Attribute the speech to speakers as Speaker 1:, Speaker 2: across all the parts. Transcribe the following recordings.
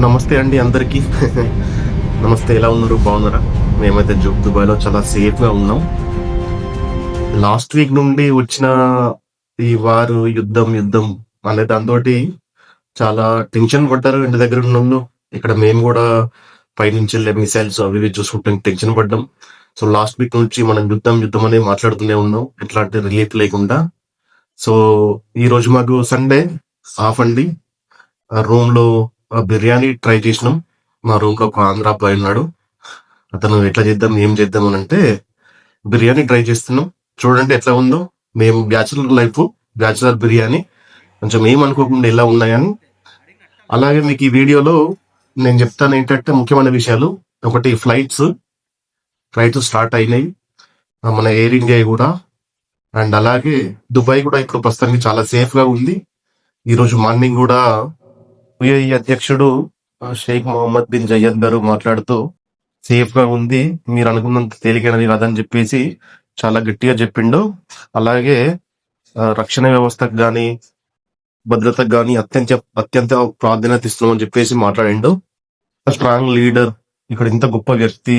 Speaker 1: నమస్తే అండి అందరికి. నమస్తే, ఎలా ఉన్నారు? బాగున్నారా? మేమైతే దుబాయ్లో చాలా సేఫ్ గా ఉన్నాం. లాస్ట్ వీక్ నుండి వచ్చిన ఈ వారు యుద్ధం యుద్ధం అనే దాంతో చాలా టెన్షన్ పడ్డారు ఇంటి దగ్గర ఉన్నోళ్ళు. ఇక్కడ మేము కూడా పైనుంచి వెళ్ళే మిసైల్స్ అవి ఇవి చూసుకుంటాం, టెన్షన్ పడ్డాం. సో లాస్ట్ వీక్ నుంచి మనం యుద్ధం యుద్ధం అని మాట్లాడుతూనే ఉన్నాం, ఎట్లాంటి రిలీఫ్ లేకుండా. సో ఈ రోజు మాకు సండే ఆఫ్ అండి. రూమ్ లో బిర్యానీ ట్రై చేసినాం. మా రూమ్ లో ఒక ఆంధ్ర అబ్బాయి ఉన్నాడు. అతను ఎట్లా చేద్దాం ఏం చేద్దాం అని అంటే బిర్యానీ ట్రై చేస్తున్నాం. చూడండి ఎట్లా ఉందో. మేము బ్యాచులర్ లైఫ్, బ్యాచులర్ బిర్యానీ కొంచెం ఏమనుకోకుండా ఎలా ఉన్నాయని. అలాగే మీకు ఈ వీడియోలో నేను చెప్తాను ఏంటంటే ముఖ్యమైన విషయాలు. ఒకటి, ఫ్లైట్స్ స్టార్ట్ అయినాయి మన ఎయిర్ ఇండియా కూడా. అండ్ అలాగే దుబాయ్ కూడా ఇప్పుడు ప్రస్తుతానికి చాలా సేఫ్ గా ఉంది. ఈ రోజు మార్నింగ్ కూడా యుఏఈ అధ్యక్షుడు షేక్ మొహమ్మద్ బిన్ జయద్ గారు మాట్లాడుతూ సేఫ్ గా ఉంది, మీరు అనుకున్నంత తేలికైనది కాదని చెప్పేసి చాలా గట్టిగా చెప్పిండు. అలాగే రక్షణ వ్యవస్థకు గాని భద్రతకు గాని అత్యంత ప్రాధాన్యత ఇస్తున్నామని చెప్పేసి మాట్లాడిండు. స్ట్రాంగ్ లీడర్, ఇక్కడ ఇంత గొప్ప వ్యక్తి,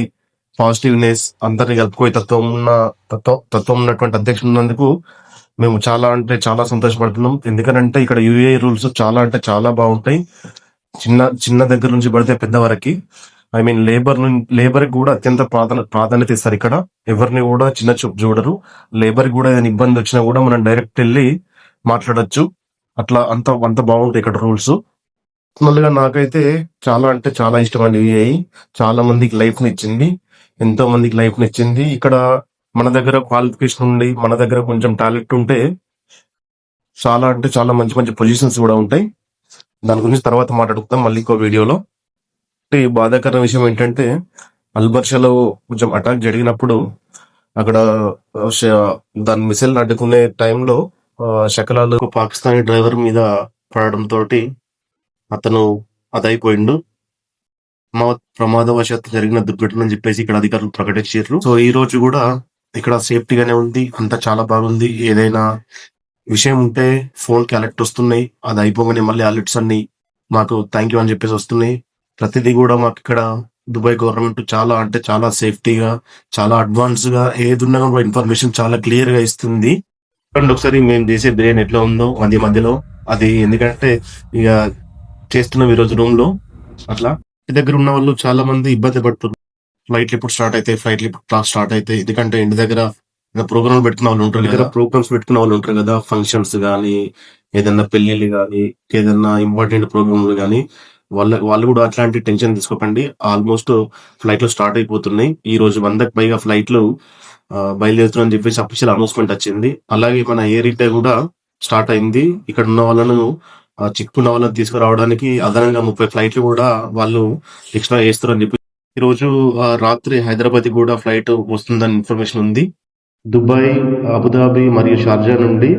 Speaker 1: పాజిటివ్నెస్, అందరిని కలుపుకోయే తత్వం ఉన్నటువంటి అధ్యక్షుడు ఉన్నందుకు మేము చాలా అంటే చాలా సంతోషపడుతున్నాం. ఎందుకంటే ఇక్కడ యూఏఈ రూల్స్ చాలా అంటే చాలా బాగుంటాయి. చిన్న దగ్గర నుంచి పడితే పెద్ద వరకు, ఐ మీన్ లేబర్ కూడా అత్యంత ప్రాధాన్యత ఇస్తారు. ఇక్కడ ఎవరిని కూడా చిన్న చూపు చూడరు. లేబర్ కూడా ఏదైనా ఇబ్బంది వచ్చినా కూడా మనం డైరెక్ట్ వెళ్ళి మాట్లాడొచ్చు. అట్లా అంత బాగుంటాయి ఇక్కడ రూల్స్. పర్సనల్గా నాకైతే చాలా అంటే చాలా ఇష్టమైన యూఏఈ. చాలా మందికి లైఫ్ ని ఇచ్చింది, ఎంతో మందికి లైఫ్ ని ఇచ్చింది. ఇక్కడ మన దగ్గర క్వాలిఫికేషన్ ఉండి మన దగ్గర కొంచెం టాలెంట్ ఉంటే చాలా అంటే చాలా మంచి మంచి పొజిషన్స్ కూడా ఉంటాయి. దాని గురించి తర్వాత మాట్లాడుకుందాం మళ్ళీ ఇంకో వీడియోలో. బాధాకరమైన విషయం ఏంటంటే అల్బర్షాలో కొంచెం అటాక్ జరిగినప్పుడు అక్కడ దాని మిసైల్ అడ్డుకునే టైంలో శకలాలు పాకిస్తానీ డ్రైవర్ మీద పడడంతో అతను అదైపోయిండు. ప్రమాదవశాత్తు జరిగిన దుర్ఘటన అని చెప్పేసి ఇక్కడ అధికారులు ప్రకటించారు. సో ఈ రోజు కూడా ఇక్కడ సేఫ్టీగానే ఉంది, అంతా చాలా బాగుంది. ఏదైనా విషయం ఉంటే ఫోన్ కి అలర్ట్ వస్తున్నాయి, అది అయిపోగానే మళ్ళీ అలర్ట్స్ అన్ని మాకు థ్యాంక్ యూ అని చెప్పేసి వస్తున్నాయి. ప్రతిదీ కూడా మాకు ఇక్కడ దుబాయ్ గవర్నమెంట్ చాలా అంటే చాలా సేఫ్టీగా, చాలా అడ్వాన్స్ గా ఏదున్నా కూడా ఇన్ఫర్మేషన్ చాలా క్లియర్ గా ఇస్తుంది. ఒకసారి మేము చేసే బిర్యానీ ఎట్లా ఉందో మధ్యలో అది, ఎందుకంటే ఇక చేస్తున్నాం ఈ రోజు రూమ్ లో. అట్లా ఇంటి దగ్గర ఉన్న వాళ్ళు చాలా మంది ఇబ్బంది పడుతున్నారు. ఫ్లైట్లు ఎప్పుడు స్టార్ట్ అవుతాయి, ఎందుకంటే ఇంటి దగ్గర ప్రోగ్రామ్స్ పెట్టుకున్న వాళ్ళు ఉంటారు కదా, ఫంక్షన్స్ గానీ, ఏదన్నా పెళ్లిళ్ళు గానీ, ఏదన్నా ఇంపార్టెంట్ ప్రోగ్రాంలు గానీ, వాళ్ళు కూడా అట్లాంటి టెన్షన్ తీసుకోకండి. ఆల్మోస్ట్ ఫ్లైట్లు స్టార్ట్ అయిపోతున్నాయి. ఈ రోజు 100కి పైగా ఫ్లైట్లు బయలుదేరుతున్నాయని చెప్పేసి అఫీషియల్ అనౌన్స్మెంట్ వచ్చింది. అలాగే మన ఎయిర్ ఇండియా కూడా స్టార్ట్ అయింది. ఇక్కడ ఉన్న వాళ్ళను చిక్కున్న వాళ్ళని తీసుకురావడానికి అదనంగా 30 ఫ్లైట్లు కూడా వాళ్ళు ఎక్స్ట్రా చేస్తారని చెప్పి ఈ రోజు రాత్రి హైదరాబాద్ కూడా ఫ్లైట్ వస్తుందని ఇన్ఫర్మేషన్ ఉంది. దుబాయ్, అబుదాబి మరియు షార్జా నుండి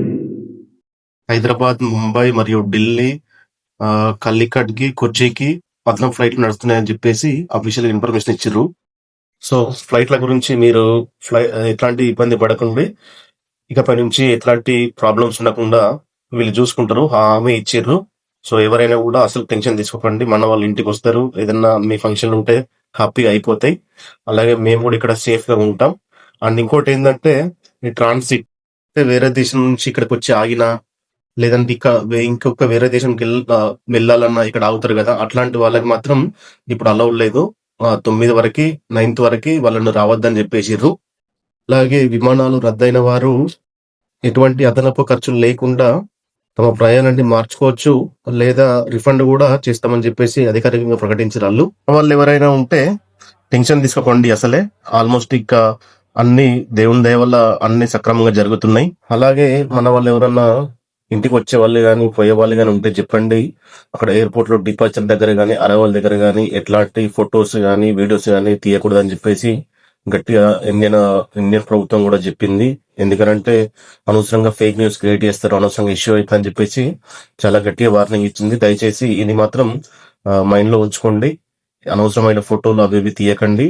Speaker 1: హైదరాబాద్, ముంబై మరియు ఢిల్లీ, కల్లికట్కి, కొచ్చికి అదనం ఫ్లైట్లు నడుస్తున్నాయని చెప్పేసి అఫీషియల్ ఇన్ఫర్మేషన్ ఇచ్చారు. సో ఫ్లైట్ల గురించి మీరు ఎట్లాంటి ఇబ్బంది పడకండి. ఇకపై నుంచి ఎట్లాంటి ప్రాబ్లమ్స్ ఉండకుండా వీళ్ళు చూసుకుంటారు, హామీ ఇచ్చారు. సో ఎవరైనా కూడా అసలు టెన్షన్ తీసుకోకండి. మన వాళ్ళు ఇంటికి వస్తారు, ఏదన్నా మీ ఫంక్షన్ ఉంటే హ్యాపీగా అయిపోతాయి. అలాగే మేము కూడా ఇక్కడ సేఫ్ గా ఉంటాం. అండ్ ఇంకోటి ఏంటంటే ఈ ట్రాన్సిట్, వేరే దేశం నుంచి ఇక్కడికి వచ్చి ఆగినా, లేదంటే ఇంకొక వేరే దేశంకి వెళ్ళాలన్నా ఇక్కడ ఆగుతారు కదా, అట్లాంటి వాళ్ళకి మాత్రం ఇప్పుడు అలౌడ్ లేదు. 9th వరకు వాళ్ళను రావద్దని చెప్పేసిర్రు. అలాగే విమానాలు రద్దయిన వారు ఎటువంటి అదనపు ఖర్చులు లేకుండా తమ ప్రయాణాన్ని మార్చుకోవచ్చు, లేదా రిఫండ్ కూడా చేస్తామని చెప్పేసి అధికారికంగా ప్రకటించారు. వాళ్ళు ఎవరైనా ఉంటే టెన్షన్ తీసుకోకండి. అసలే ఆల్మోస్ట్ ఇక అన్ని దేవుని దయ వల్ల అన్ని సక్రమంగా జరుగుతున్నాయి. అలాగే మన వాళ్ళు ఎవరన్నా ఇంటికి వచ్చే వాళ్ళు కానీ పోయే వాళ్ళు కానీ ఉంటే చెప్పండి. అక్కడ ఎయిర్పోర్ట్ లో డిపార్చర్ దగ్గర కానీ అరైవల్ దగ్గర కానీ ఎట్లాంటి ఫొటోస్ కానీ వీడియోస్ కానీ తీయకూడదని చెప్పేసి గట్టిగా ఇండియన్ ప్రభుత్వం కూడా చెప్పింది. ఎందుకంటే అనవసరంగా ఫేక్ న్యూస్ క్రియేట్ చేస్తారు, అనవసరంగా ఇష్యూ అవుతుందని చెప్పేసి చాలా గట్టిగా వార్నింగ్ ఇచ్చింది. దయచేసి ఇది మాత్రం మైండ్ లో ఉంచుకోండి. అనవసరమైన ఫోటోలు అవి ఇవి తీయకండి,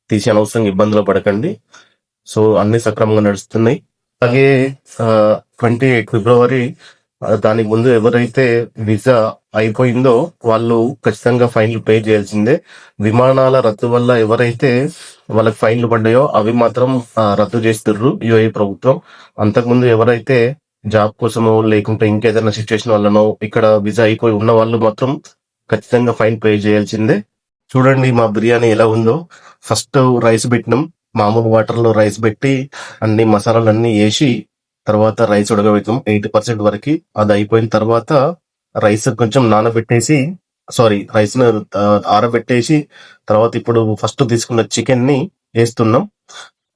Speaker 1: తీసి అనవసరంగా ఇబ్బందులు పడకండి. సో అన్ని సక్రమంగా నడుస్తున్నాయి. అలాగే 28 ఫిబ్రవరి దానికి ముందు ఎవరైతే వీసా అయిపోయిందో వాళ్ళు ఖచ్చితంగా ఫైన్లు పే చేయాల్సిందే. విమానాల రద్దు వల్ల ఎవరైతే వాళ్ళకి ఫైన్లు పడ్డాయో అవి మాత్రం రద్దు చేస్తుర్రు యుఏఈ ప్రభుత్వం. అంతకుముందు ఎవరైతే జాబ్ కోసమో లేకుంటే ఇంకేదైనా సిచ్యువేషన్ వల్లనో ఇక్కడ వీసా అయిపోయి ఉన్న వాళ్ళు మాత్రం ఖచ్చితంగా ఫైన్ పే చేయాల్సిందే. చూడండి మా బిర్యానీ ఎలా ఉందో. ఫస్ట్ రైస్ పెట్టినాం, మామూలు వాటర్ లో రైస్ పెట్టి అన్ని మసాలాలన్నీ వేసి తర్వాత రైస్ ఉడకబెట్టాం 80% వరకు. అది అయిపోయిన తర్వాత రైస్ కొంచెం నానబెట్టేసి రైస్ ఆరబెట్టేసి తర్వాత ఇప్పుడు ఫస్ట్ తీసుకున్న చికెన్ ని వేస్తున్నాం.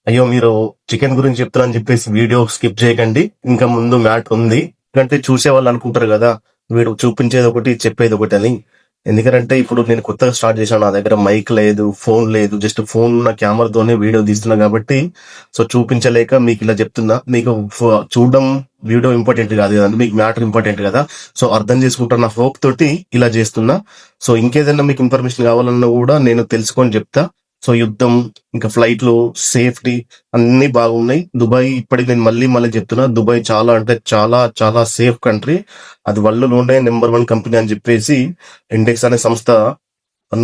Speaker 1: అయ్యో మీరు చికెన్ గురించి చెప్తున్నా అని చెప్పేసి వీడియో స్కిప్ చేయకండి, ఇంకా ముందు మ్యాటర్ ఉంది. ఎందుకంటే చూసే వాళ్ళు అనుకుంటారు కదా వీడు చూపించేది ఒకటి చెప్పేది ఒకటి అని. ఎందుకంటే ఇప్పుడు నేను కొత్తగా స్టార్ట్ చేశాను, నా దగ్గర మైక్ లేదు, ఫోన్ లేదు, జస్ట్ ఫోన్ ఉన్న కెమెరాతోనే వీడియో తీస్తున్నా కాబట్టి సో చూపించలేక మీకు ఇలా చెప్తున్నా. మీకు చూడడం వీడియో ఇంపార్టెంట్ కాదు కదండి, మీకు మ్యాటర్ ఇంపార్టెంట్ కదా. సో అర్థం చేసుకుంటున్న హోప్ తోటి ఇలా చేస్తున్నా. సో ఇంకేదైనా మీకు ఇన్ఫర్మేషన్ కావాలన్నా కూడా నేను తెలుసుకొని చెప్తా. సో యుద్ధం, ఇంకా ఫ్లైట్లు, సేఫ్టీ అన్ని బాగున్నాయి. దుబాయ్ ఇప్పటికి నేను మళ్ళీ చెప్తున్నా, దుబాయ్ చాలా అంటే చాలా చాలా సేఫ్ కంట్రీ. అది వరల్డ్లోనే నెంబర్ 1 కంపెనీ అని చెప్పేసి ఇండెక్స్ అనే సంస్థ,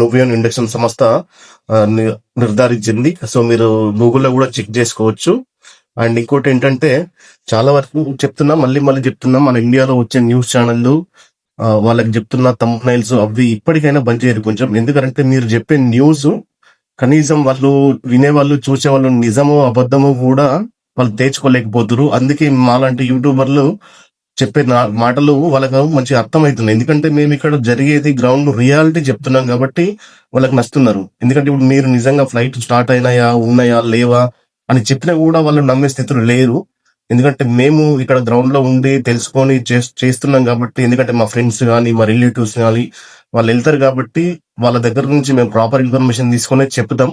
Speaker 1: నువియన్ ఇండెక్స్ సంస్థ నిర్ధారించింది. సో మీరు గూగుల్లో కూడా చెక్ చేసుకోవచ్చు. అండ్ ఇంకోటి ఏంటంటే చాలా వరకు చెప్తున్నా, మళ్ళీ చెప్తున్నా, మన ఇండియాలో వచ్చే న్యూస్ ఛానళ్ళు వాళ్ళకి చెప్తున్న థంబ్నైల్స్ అవి ఇప్పటికైనా బంద్ చేయరు కొంచెం. ఎందుకంటే మీరు చెప్పే న్యూస్ కనీసం వాళ్ళు వినేవాళ్ళు, చూసేవాళ్ళు నిజమో అబద్ధమో కూడా వాళ్ళు తేల్చుకోలేకపోతున్నారు. అందుకే మాలాంటి యూట్యూబర్లు చెప్పే మాటలు వాళ్ళకు మంచి అర్థమవుతున్నాయి. ఎందుకంటే మేము ఇక్కడ జరిగేది గ్రౌండ్ రియాలిటీ చెప్తున్నాం కాబట్టి వాళ్ళకి నచ్చుతున్నారు. ఎందుకంటే ఇప్పుడు మీరు నిజంగా ఫ్లైట్ స్టార్ట్ అయినాయా, ఉన్నాయా, లేవా అని చెప్పినా కూడా వాళ్ళు నమ్మే స్థితిలో లేరు. ఎందుకంటే మేము ఇక్కడ గ్రౌండ్ లో ఉండి తెలుసుకొని చేస్తున్నాం కాబట్టి. ఎందుకంటే మా ఫ్రెండ్స్ కానీ మా రిలేటివ్స్ కానీ వాళ్ళు వెళ్తారు కాబట్టి వాళ్ళ దగ్గర నుంచి మేము ప్రాపర్ ఇన్ఫర్మేషన్ తీసుకొని చెప్తాం.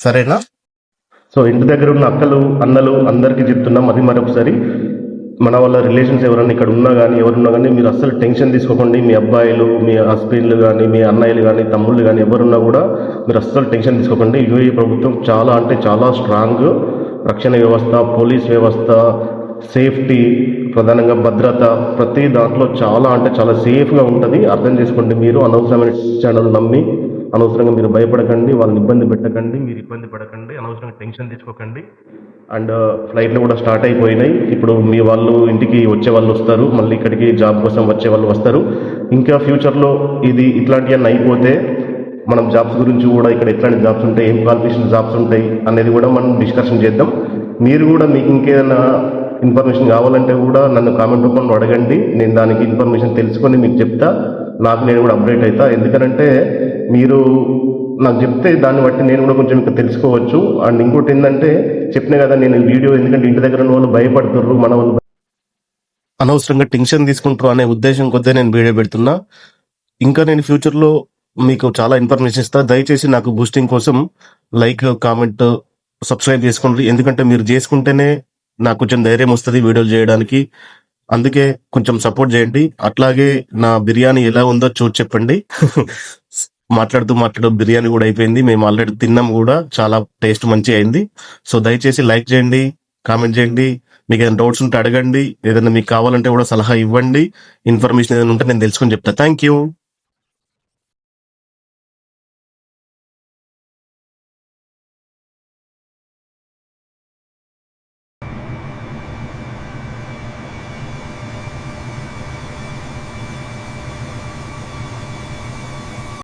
Speaker 1: సరేనా? సో ఇంటి దగ్గర ఉన్న అక్కలు, అన్నలు అందరికీ చెప్తున్నాం అది మరొకసారి, మన వాళ్ళ రిలేషన్స్ ఎవరన్నా ఇక్కడ ఉన్నా కానీ ఎవరున్నా కానీ మీరు అస్సలు టెన్షన్ తీసుకోకండి. మీ అబ్బాయిలు, మీ హస్బెండ్లు కానీ, మీ అన్నయ్యలు కానీ, తమ్ముళ్ళు కానీ ఎవరున్నా కూడా మీరు అస్సలు టెన్షన్ తీసుకోకండి. యూఏఈ ప్రభుత్వం చాలా అంటే చాలా స్ట్రాంగ్. రక్షణ వ్యవస్థ, పోలీస్ వ్యవస్థ, సేఫ్టీ, ప్రధానంగా భద్రత, ప్రతి దాంట్లో చాలా అంటే చాలా సేఫ్గా ఉంటుంది. అర్థం చేసుకోండి. మీరు అనవసరమైన ఛానల్ నమ్మి అనవసరంగా మీరు భయపడకండి, వాళ్ళని ఇబ్బంది పెట్టకండి, మీరు ఇబ్బంది పడకండి, అనవసరంగా టెన్షన్ తీసుకోకండి. అండ్ ఫ్లైట్లు కూడా స్టార్ట్ అయిపోయినాయి. ఇప్పుడు మీ వాళ్ళు ఇంటికి వచ్చే వాళ్ళు వస్తారు, మళ్ళీ ఇక్కడికి జాబ్ కోసం వచ్చే వాళ్ళు వస్తారు. ఇంకా ఫ్యూచర్లో ఇది ఇట్లాంటివన్నీ అయిపోతే మనం జాబ్స్ గురించి కూడా ఇక్కడ ఎట్లాంటి జాబ్స్ ఉంటాయి, ఏం క్వాలిఫికేషన్ జాబ్స్ ఉంటాయి అనేది కూడా మనం డిస్కషన్ చేద్దాం. మీరు కూడా మీకు ఇంకేదైనా ఇన్ఫర్మేషన్ కావాలంటే కూడా నన్ను కామెంట్ రూపంలో అడగండి. నేను దానికి ఇన్ఫర్మేషన్ తెలుసుకొని మీకు చెప్తా. నాకు నేను కూడా అప్డేట్ అవుతా. ఎందుకంటే మీరు నాకు చెప్తే దాన్ని బట్టి నేను కూడా కొంచెం ఇంకా తెలుసుకోవచ్చు. అండ్ ఇంకోటి ఏంటంటే చెప్పిన కదా నేను వీడియో, ఎందుకంటే ఇంటి దగ్గర ఉన్న వాళ్ళు భయపడుతుర్రు, మన వాళ్ళు అనవసరంగా టెన్షన్ తీసుకుంటారు అనే ఉద్దేశం కొద్దిగా నేను వీడియో పెడుతున్నా. ఇంకా నేను ఫ్యూచర్లో మీకు చాలా ఇన్ఫర్మేషన్ ఇస్తా. దయచేసి నాకు బూస్టింగ్ కోసం లైక్, కామెంట్, సబ్స్క్రైబ్ చేసుకోండి. ఎందుకంటే మీరు చేసుకుంటేనే నాకు కొంచెం ధైర్యం వస్తుంది వీడియోలు చేయడానికి. అందుకే కొంచెం సపోర్ట్ చేయండి. అట్లాగే నా బిర్యానీ ఎలా ఉందో చూసి చెప్పండి. మాట్లాడుతూ బిర్యానీ కూడా అయిపోయింది. మేము ఆల్రెడీ తిన్నాం కూడా, చాలా టేస్ట్ మంచి అయింది. సో దయచేసి లైక్ చేయండి, కామెంట్ చేయండి, మీకు ఏదైనా డౌట్స్ ఉంటే అడగండి, ఏదైనా మీకు కావాలంటే కూడా సలహా ఇవ్వండి. ఇన్ఫర్మేషన్ ఏదైనా ఉంటే నేను తెలుసుకొని చెప్తా. Thank you.